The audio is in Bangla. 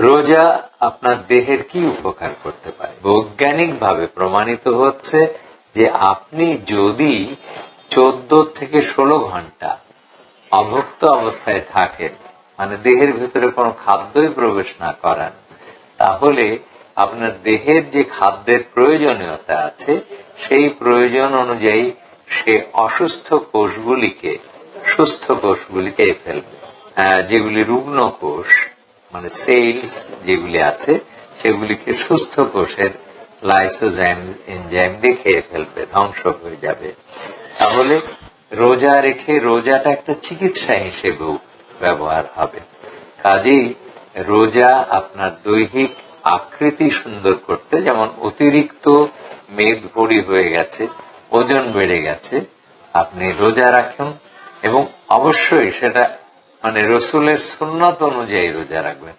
রোজা আপনার দেহের কি উপকার করতে পারে? বৈজ্ঞানিকভাবে প্রমাণিত হচ্ছে যে আপনি যদি 14 থেকে 16 ঘন্টা অভুক্ত অবস্থায় থাকেন, মানে দেহের ভিতরে কোনো খাদ্যই প্রবেশ না করান, তাহলে আপনার দেহের যে খাদ্যের প্রয়োজনীয়তা আছে সেই প্রয়োজন অনুযায়ী সে অসুস্থ কোষগুলিকে সুস্থ কোষগুলিকে ফেলবে। যেগুলি রুগ্ন কোষ মানে সেলস যেগুলি আছে সেগুলিকে সুস্থ কোষের লাইসোজাইম এনজাইম দিয়ে খেয়ে ফেলবে, ধ্বংস হয়ে যাবে। তাহলে রোজা রেখে রোজাটা একটা চিকিৎসা হিসেবেও ব্যবহার হবে। কাজেই রোজা আপনার দৈহিক আকৃতি সুন্দর করতে, যেমন অতিরিক্ত মেদ ভরি হয়ে গেছে, ওজন বেড়ে গেছে, আপনি রোজা রাখুন এবং অবশ্যই সেটা মানে রসুলের সুন্নত অনুযায়ী রোজা রাখবেন।